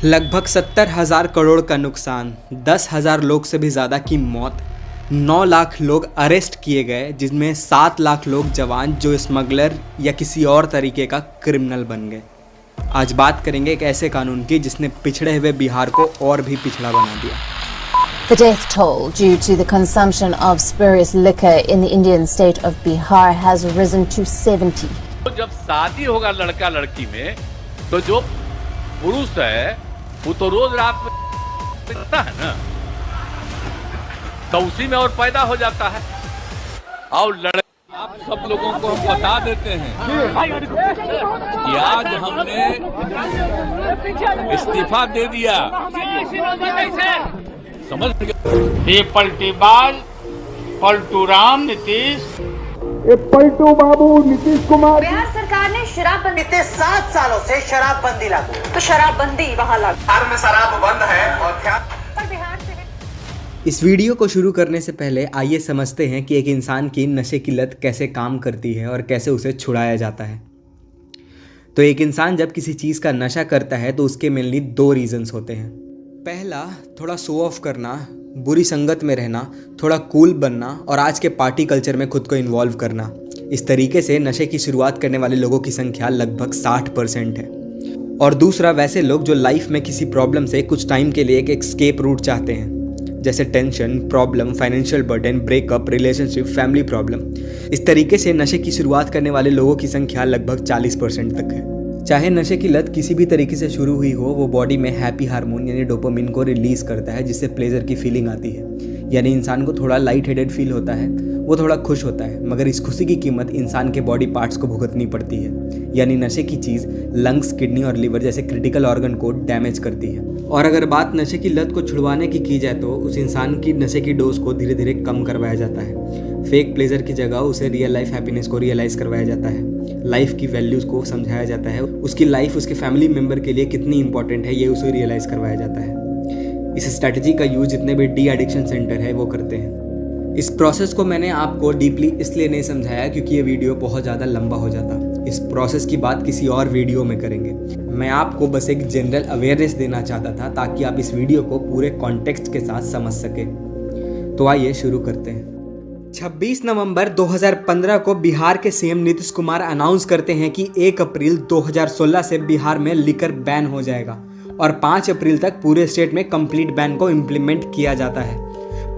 लगभग 70,000 करोड़ का नुकसान, 10,000 लोग से भी ज़्यादा की मौत, 9 लाख लोग अरेस्ट किए गए, जिसमें 7 लाख लोग जवान जो स्मगलर या किसी और तरीके का क्रिमिनल बन गए। आज बात करेंगे एक ऐसे कानून की जिसने पिछड़े हुए बिहार को और भी पिछड़ा बना दिया। The death toll due to the consumption of spurious liquor in the Indian state of Bihar has risen to 70. जब शादी होगा लड़का लड़की में, तो जो पुरुष है वो तो रोज रात में करता है ना, तो उसी में और पैदा हो जाता है। और आप सब लोगों को हम बता देते हैं कि आज हमने इस्तीफा दे दिया। समझ ये पलटीबाज पलटू राम नीतीश, ये पलटू बाबू नीतीश कुमार। बिहार सरकार ने शराबबंदी 7 सालों से शराबबंदी लागू, तो शराबबंदी वहाँ लागू। बिहार में शराब बंद है और पर बिहार से इस वीडियो को शुरू करने से पहले आइए समझते हैं कि एक इंसान की नशे की लत कैसे काम करती है और कैसे उसे छुड़ाया जाता है। तो एक इंसान जब किसी चीज़ का नशा करता है तो उसके मेनली 2 रीजंस होते हैं। पहला, थोड़ा शो ऑफ करना, बुरी संगत में रहना, थोड़ा कूल बनना और आज के पार्टी कल्चर में खुद को इन्वॉल्व करना। इस तरीके से नशे की शुरुआत करने वाले लोगों की संख्या लगभग 60% है। और दूसरा, वैसे लोग जो लाइफ में किसी प्रॉब्लम से कुछ टाइम के लिए एक एस्केप रूट चाहते हैं, जैसे tension, problem, financial burden, breakup, relationship, family problem. इस तरीके से नशे की शुरुआत करने वाले लोगों की संख्या लगभग 40% तक है। चाहे नशे की लत किसी भी तरीके से शुरू हुई हो, वो बॉडी में हैप्पी हार्मोन यानी डोपामिन को रिलीज करता है, जिससे प्लेजर की फीलिंग आती है। यानी इंसान को थोड़ा लाइट हेडेड फील होता है, वो थोड़ा खुश होता है, मगर इस खुशी की कीमत इंसान के बॉडी पार्ट्स को भुगतनी पड़ती है। यानी नशे की चीज़ लंग्स, किडनी और लिवर जैसे क्रिटिकल ऑर्गन को डैमेज करती है। और अगर बात नशे की लत को छुड़वाने की जाए तो उस इंसान की नशे की डोज को धीरे धीरे कम करवाया जाता है। फेक प्लेजर की जगह उसे रियल लाइफ हैप्पीनेस को रियलाइज़ करवाया जाता है। लाइफ की वैल्यूज़ को समझाया जाता है। उसकी लाइफ उसके फैमिली मेम्बर के लिए कितनी इंपॉर्टेंट है ये उसे रियलाइज़ करवाया जाता है। इस स्ट्रैटेजी का यूज जितने भी डी एडिक्शन सेंटर है वो करते हैं। इस प्रोसेस को मैंने आपको डीपली इसलिए नहीं समझाया क्योंकि ये वीडियो बहुत ज़्यादा लंबा हो जाता। इस प्रोसेस की बात किसी और वीडियो में करेंगे। मैं आपको बस एक जनरल अवेयरनेस देना चाहता था ताकि आप इस वीडियो को पूरे कॉन्टेक्स्ट के साथ समझ सकें। तो आइए शुरू करते हैं। 26 नवंबर 2015 को बिहार के सीएम नीतीश कुमार अनाउंस करते हैं कि 1 अप्रैल 2016 से बिहार में लिकर बैन हो जाएगा और 5 अप्रैल तक पूरे स्टेट में कंप्लीट बैन को इम्प्लीमेंट किया जाता है।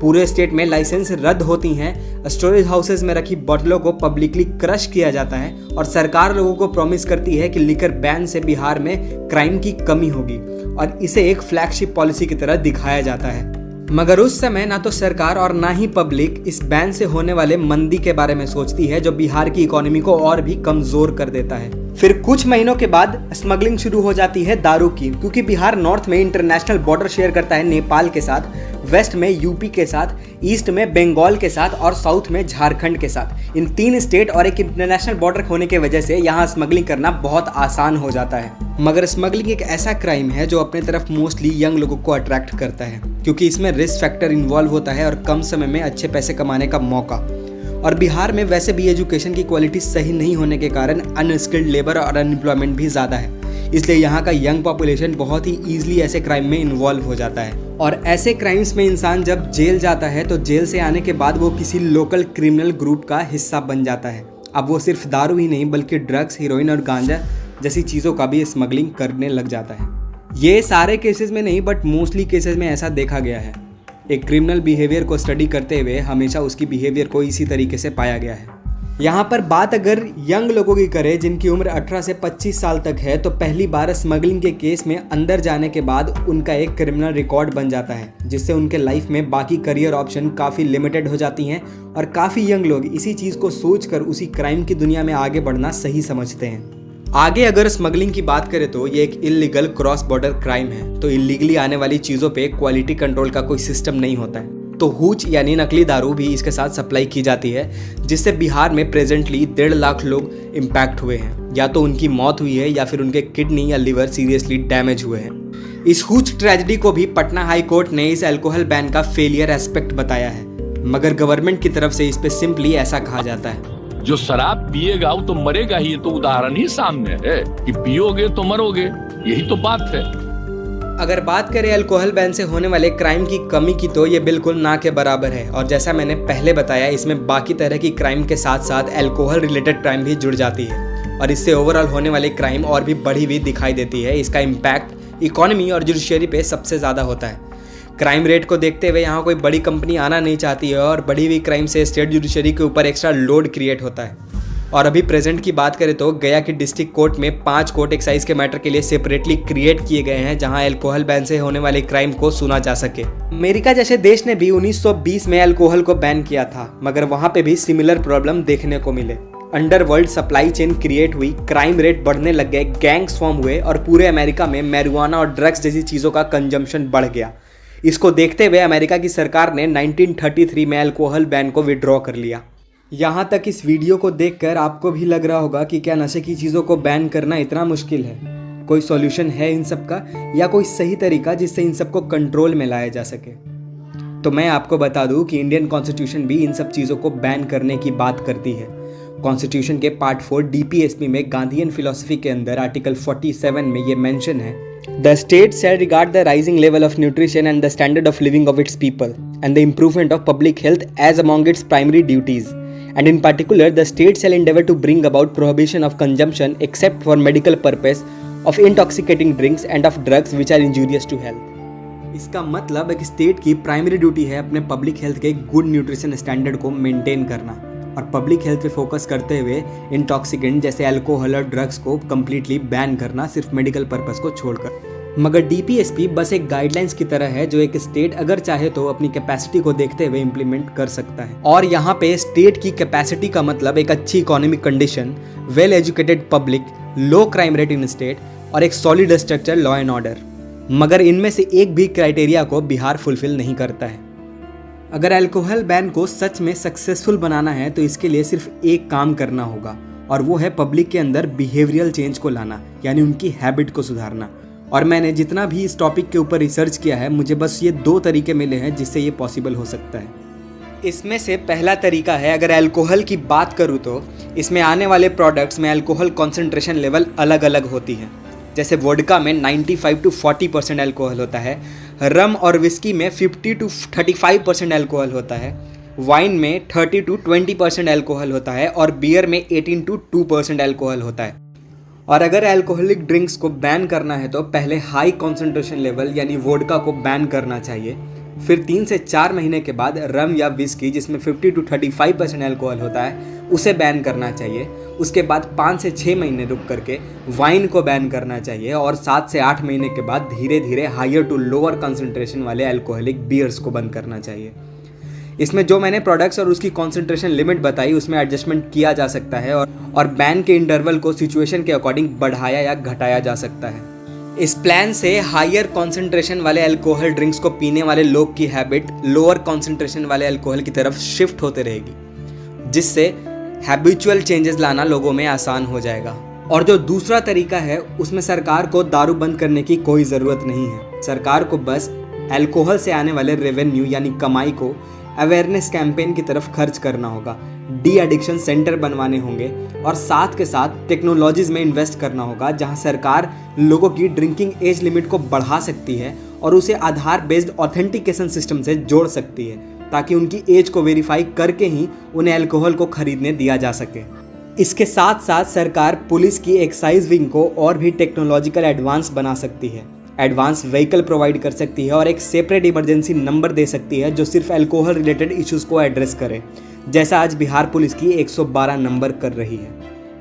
पूरे स्टेट में लाइसेंस रद्द होती हैं, स्टोरेज हाउसेज में रखी बोतलों को पब्लिकली क्रश किया जाता है और सरकार लोगों को प्रॉमिस करती है कि लिकर बैन से बिहार में क्राइम की कमी होगी और इसे एक फ्लैगशिप पॉलिसी की तरह दिखाया जाता है। मगर उस समय ना तो सरकार और ना ही पब्लिक इस बैन से होने वाले मंदी के बारे में सोचती है, जो बिहार की इकोनॉमी को और भी कमजोर कर देता है। फिर कुछ महीनों के बाद स्मगलिंग शुरू हो जाती है दारू की, क्योंकि बिहार नॉर्थ में इंटरनेशनल बॉर्डर शेयर करता है नेपाल के साथ, वेस्ट में यूपी के साथ, ईस्ट में बंगाल के साथ और साउथ में झारखंड के साथ। इन 3 स्टेट और एक इंटरनेशनल बॉर्डर होने की वजह से यहाँ स्मगलिंग करना बहुत आसान हो जाता है। मगर स्मगलिंग एक ऐसा क्राइम है जो अपने तरफ मोस्टली यंग लोगों को अट्रैक्ट करता है, क्योंकि इसमें रिस्क फैक्टर इन्वॉल्व होता है और कम समय में अच्छे पैसे कमाने का मौका। और बिहार में वैसे भी एजुकेशन की क्वालिटी सही नहीं होने के कारण अनस्किल्ड लेबर और अनएम्प्लॉयमेंट भी ज़्यादा है, इसलिए यहाँ का यंग पॉपुलेशन बहुत ही ईजिली ऐसे क्राइम में इन्वॉल्व हो जाता है। और ऐसे क्राइम्स में इंसान जब जेल जाता है तो जेल से आने के बाद वो किसी लोकल क्रिमिनल ग्रुप का हिस्सा बन जाता है। अब वो सिर्फ दारू ही नहीं बल्कि ड्रग्स, हीरोइन और गांजा जैसी चीज़ों का भी स्मगलिंग करने लग जाता है। ये सारे केसेस में नहीं बट मोस्टली केसेस में ऐसा देखा गया है। एक क्रिमिनल बिहेवियर को स्टडी करते हुए हमेशा उसकी बिहेवियर को इसी तरीके से पाया गया है। यहाँ पर बात अगर यंग लोगों की करें जिनकी उम्र 18 से 25 साल तक है, तो पहली बार स्मगलिंग के केस में अंदर जाने के बाद उनका एक क्रिमिनल रिकॉर्ड बन जाता है, जिससे उनके लाइफ में बाकी करियर ऑप्शन काफ़ी लिमिटेड हो जाती हैं और काफ़ी यंग लोग इसी चीज़ को सोचकर उसी क्राइम की दुनिया में आगे बढ़ना सही समझते हैं। आगे अगर स्मगलिंग की बात करें तो ये एक इलीगल क्रॉस बॉर्डर क्राइम है, तो इलीगली आने वाली चीज़ों पे क्वालिटी कंट्रोल का कोई सिस्टम नहीं होता है। तो हूच यानी नकली दारू भी इसके साथ सप्लाई की जाती है, जिससे बिहार में प्रेजेंटली 1.5 लाख लोग इम्पैक्ट हुए हैं। या तो उनकी मौत हुई है या फिर उनके किडनी या लिवर सीरियसली डैमेज हुए हैं। इस हूच ट्रेजेडी को भी पटना हाई कोर्ट ने इस अल्कोहल बैन का फेलियर एस्पेक्ट बताया है, मगर गवर्नमेंट की तरफ से इस पे सिंपली ऐसा कहा जाता है जो शराब पिएगा वो तो मरेगा ही। ये तो उदाहरण ही सामने है कि पियोगे तो मरोगे, यही तो बात है। अगर बात करें अल्कोहल बैन से होने वाले क्राइम की कमी की तो ये बिल्कुल ना के बराबर है। और जैसा मैंने पहले बताया, इसमें बाकी तरह की क्राइम के साथ साथ अल्कोहल रिलेटेड क्राइम भी जुड़ जाती है और इससे ओवरऑल होने वाली क्राइम और भी बढ़ी हुई दिखाई देती है। इसका इम्पैक्ट इकोनॉमी और जुडिशरी पे सबसे ज़्यादा होता है। क्राइम रेट को देखते हुए यहाँ कोई बड़ी कंपनी आना नहीं चाहती है और बढ़ी हुई क्राइम से स्टेट जुडिशरी के ऊपर एक्स्ट्रा लोड क्रिएट होता है। और अभी प्रेजेंट की बात करें तो गया की डिस्ट्रिक्ट कोर्ट में 5 कोर्ट एक्साइज के मैटर के लिए सेपरेटली क्रिएट किए गए हैं, जहां अल्कोहल बैन से होने वाले क्राइम को सुना जा सके। अमेरिका जैसे देश ने भी 1920 में अल्कोहल को बैन किया था, मगर वहां पे भी सिमिलर प्रॉब्लम देखने को मिले। अंडरवर्ल्ड सप्लाई चेन क्रिएट हुई, क्राइम रेट बढ़ने लग गए, गैंग्स फॉर्म हुए और पूरे अमेरिका में मैरिजुआना और ड्रग्स जैसी चीज़ों का कंजम्पशन बढ़ गया। इसको देखते हुए अमेरिका की सरकार ने 1933 में अल्कोहल बैन को विड्रॉ कर लिया। यहाँ तक इस वीडियो को देखकर आपको भी लग रहा होगा कि क्या नशे की चीज़ों को बैन करना इतना मुश्किल है? कोई सॉल्यूशन है इन सब का, या कोई सही तरीका जिससे इन सबको कंट्रोल में लाया जा सके? तो मैं आपको बता दूं कि इंडियन कॉन्स्टिट्यूशन भी इन सब चीज़ों को बैन करने की बात करती है। कॉन्स्टिट्यूशन के पार्ट 4 DPSP में गांधीयन फिलॉसफी के अंदर आर्टिकल 47 में ये मेंशन है, the state shall regard the raising level of nutrition and the standard of living of its people and the improvement of public health as among its primary duties, and in particular the state shall endeavor to bring about prohibition of consumption except for medical purpose of intoxicating drinks and of drugs which are injurious to health। इसका मतलब एक state की primary duty है अपने public health के good nutrition standard को maintain करना और पब्लिक हेल्थ पे फोकस करते हुए इंटॉक्सिकेंट जैसे अल्कोहल और ड्रग्स को कम्प्लीटली बैन करना, सिर्फ मेडिकल पर्पस को छोड़कर। मगर DPSP बस एक गाइडलाइंस की तरह है जो एक स्टेट अगर चाहे तो अपनी कैपेसिटी को देखते हुए इम्प्लीमेंट कर सकता है। और यहाँ पे स्टेट की कैपेसिटी का मतलब एक अच्छी economic condition, well educated public, low crime rate in state और एक solid structure, law and order. मगर इनमें से एक भी क्राइटेरिया को बिहार फुलफिल नहीं करता है। अगर अल्कोहल बैन को सच में सक्सेसफुल बनाना है तो इसके लिए सिर्फ एक काम करना होगा और वो है पब्लिक के अंदर बिहेवियरल चेंज को लाना, यानी उनकी हैबिट को सुधारना। और मैंने जितना भी इस टॉपिक के ऊपर रिसर्च किया है, मुझे बस ये 2 तरीके मिले हैं जिससे ये पॉसिबल हो सकता है। इसमें से पहला तरीका है, अगर अल्कोहल की बात करूँ तो इसमें आने वाले प्रोडक्ट्स में अल्कोहल कॉन्सेंट्रेशन लेवल अलग अलग होती है। जैसे वोडका में 95 to 40% अल्कोहल होता है, रम और विस्की में 50 to 35% अल्कोहल होता है, वाइन में 30 to 20% अल्कोहल होता है और बियर में 18 to 2% अल्कोहल होता है। और अगर अल्कोहलिक ड्रिंक्स को बैन करना है तो पहले हाई कॉन्सेंट्रेशन लेवल यानी वोडका को बैन करना चाहिए, फिर 3 से 4 महीने के बाद रम या विस्की जिसमें 50 to 35% अल्कोहल होता है उसे बैन करना चाहिए। उसके बाद 5 से 6 महीने रुक करके वाइन को बैन करना चाहिए और 7 से 8 महीने के बाद धीरे धीरे हायर टू लोअर कंसंट्रेशन वाले अल्कोहलिक बियर्स को बंद करना चाहिए। इसमें जो मैंने प्रोडक्ट्स और उसकी कॉन्सेंट्रेशन लिमिट बताई उसमें एडजस्टमेंट किया जा सकता है और बैन के इंटरवल को सिचुएशन के अकॉर्डिंग बढ़ाया या घटाया जा सकता है। इस प्लान से हायर कॉन्सेंट्रेशन वाले अल्कोहल ड्रिंक्स को पीने वाले लोग की हैबिट लोअर कॉन्सेंट्रेशन वाले अल्कोहल की तरफ शिफ्ट होते रहेगी, जिससे हैबिचुअल चेंजेस लाना लोगों में आसान हो जाएगा। और जो दूसरा तरीका है उसमें सरकार को दारू बंद करने की कोई ज़रूरत नहीं है। सरकार को बस अल्कोहल से आने वाले रेवेन्यू यानी कमाई को अवेयरनेस कैंपेन की तरफ खर्च करना होगा, डी एडिक्शन सेंटर बनवाने होंगे और साथ के साथ टेक्नोलॉजीज़ में इन्वेस्ट करना होगा, जहां सरकार लोगों की ड्रिंकिंग एज लिमिट को बढ़ा सकती है और उसे आधार बेस्ड ऑथेंटिकेशन सिस्टम से जोड़ सकती है, ताकि उनकी एज को वेरीफाई करके ही उन्हें अल्कोहल को खरीदने दिया जा सके। इसके साथ साथ सरकार पुलिस की एक्साइज विंग को और भी टेक्नोलॉजिकल एडवांस बना सकती है, एडवांस व्हीकल प्रोवाइड कर सकती है और एक सेपरेट इमरजेंसी नंबर दे सकती है जो सिर्फ अल्कोहल रिलेटेड इश्यूज़ को एड्रेस करे, जैसा आज बिहार पुलिस की 112 नंबर कर रही है।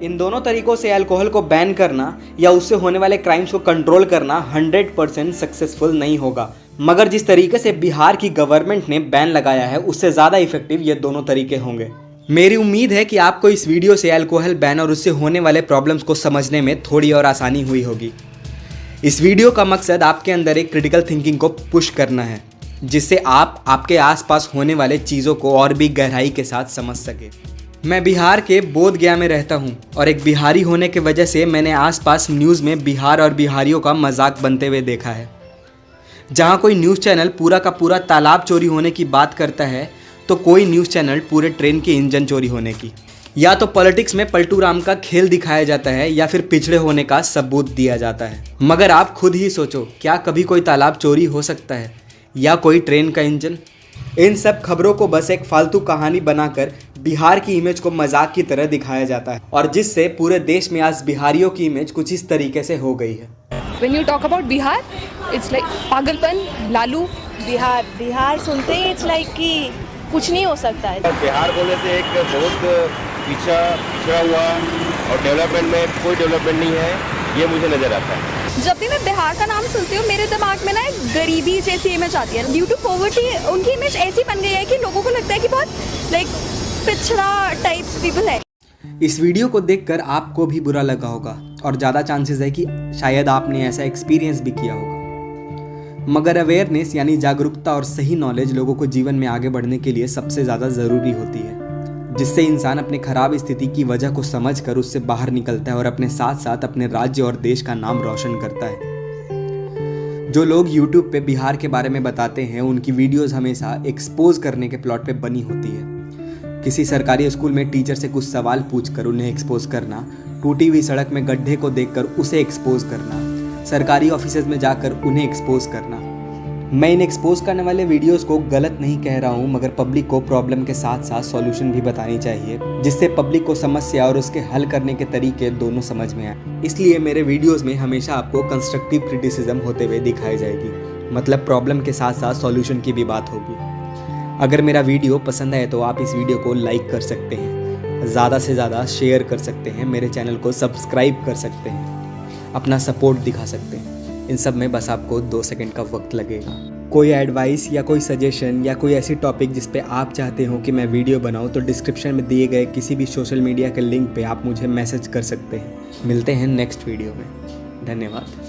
इन दोनों तरीकों से अल्कोहल को बैन करना या उससे होने वाले क्राइम्स को कंट्रोल करना 100% सक्सेसफुल नहीं होगा, मगर जिस तरीके से बिहार की गवर्नमेंट ने बैन लगाया है उससे ज़्यादा इफेक्टिव ये दोनों तरीके होंगे। मेरी उम्मीद है कि आपको इस वीडियो से अल्कोहल बैन और उससे होने वाले प्रॉब्लम्स को समझने में थोड़ी और आसानी हुई होगी। इस वीडियो का मकसद आपके अंदर एक क्रिटिकल थिंकिंग को पुश करना है, जिससे आप आपके आसपास होने वाले चीज़ों को और भी गहराई के साथ समझ सके। मैं बिहार के बोध गया में रहता हूँ और एक बिहारी होने की वजह से मैंने आसपास न्यूज़ में बिहार और बिहारियों का मजाक बनते हुए देखा है। जहाँ कोई न्यूज़ चैनल पूरा का पूरा तालाब चोरी होने की बात करता है तो कोई न्यूज़ चैनल पूरे ट्रेन के इंजन चोरी होने की। या तो पॉलिटिक्स में पलटू राम का खेल दिखाया जाता है या फिर पिछड़े होने का सबूत दिया जाता है। मगर आप खुद ही सोचो, क्या कभी कोई तालाब चोरी हो सकता है या कोई ट्रेन का इंजन? इन सब खबरों को बस एक फालतू कहानी बनाकर बिहार की इमेज को मजाक की तरह दिखाया जाता है और जिससे पूरे देश में आज बिहारियों की इमेज कुछ इस तरीके से हो गई है। When you talk about Bihar, it's like पागलपन, लालू। बिहार सुनते ही इट्स लाइक कि कुछ नहीं हो सकता है। बिहार बोलने से एक बहुत पिछड़ा हुआ और डेवलपमेंट में कोई डेवलपमेंट नहीं है, ये मुझे नजर आता है। जब भी मैं बिहार का नाम सुनती हूँ मेरे दिमाग में ना एक गरीबी जैसी इमेज आती है। ड्यू टू पॉवर्टी उनकी इमेज ऐसी बन गई है कि लोगों को लगता है कि बहुत लाइक पिछड़ा टाइप पीपल है। इस वीडियो को देखकर आपको भी बुरा लगा होगा और ज़्यादा चांसेस है कि शायद आपने ऐसा एक्सपीरियंस भी किया होगा। मगर अवेयरनेस यानी जागरूकता और सही नॉलेज लोगों को जीवन में आगे बढ़ने के लिए सबसे ज़्यादा ज़रूरी होती है, जिससे इंसान अपने खराब स्थिति की वजह को समझकर उससे बाहर निकलता है और अपने साथ साथ अपने राज्य और देश का नाम रोशन करता है। जो लोग YouTube पे बिहार के बारे में बताते हैं उनकी वीडियोस हमेशा एक्सपोज करने के प्लॉट पे बनी होती है। किसी सरकारी स्कूल में टीचर से कुछ सवाल पूछकर उन्हें एक्सपोज करना, टूटी हुई सड़क में गड्ढे को देखकर उसे एक्सपोज करना, सरकारी ऑफिसेज में जाकर उन्हें एक्सपोज करना। मैं इन एक्सपोज करने वाले वीडियोस को गलत नहीं कह रहा हूँ, मगर पब्लिक को प्रॉब्लम के साथ साथ सॉल्यूशन भी बतानी चाहिए, जिससे पब्लिक को समस्या और उसके हल करने के तरीके दोनों समझ में आए। इसलिए मेरे वीडियोस में हमेशा आपको कंस्ट्रक्टिव क्रिटिसिज्म होते हुए दिखाई जाएगी, मतलब प्रॉब्लम के साथ साथ सॉल्यूशन की भी बात होगी। अगर मेरा वीडियो पसंद आए तो आप इस वीडियो को लाइक कर सकते हैं, ज़्यादा से ज़्यादा शेयर कर सकते हैं, मेरे चैनल को सब्सक्राइब कर सकते हैं, अपना सपोर्ट दिखा सकते हैं। इन सब में बस आपको 2 सेकंड का वक्त लगेगा। कोई एडवाइस या कोई सजेशन या कोई ऐसी टॉपिक जिस पे आप चाहते हो कि मैं वीडियो बनाऊं तो डिस्क्रिप्शन में दिए गए किसी भी सोशल मीडिया के लिंक पे आप मुझे मैसेज कर सकते हैं। मिलते हैं नेक्स्ट वीडियो में। धन्यवाद।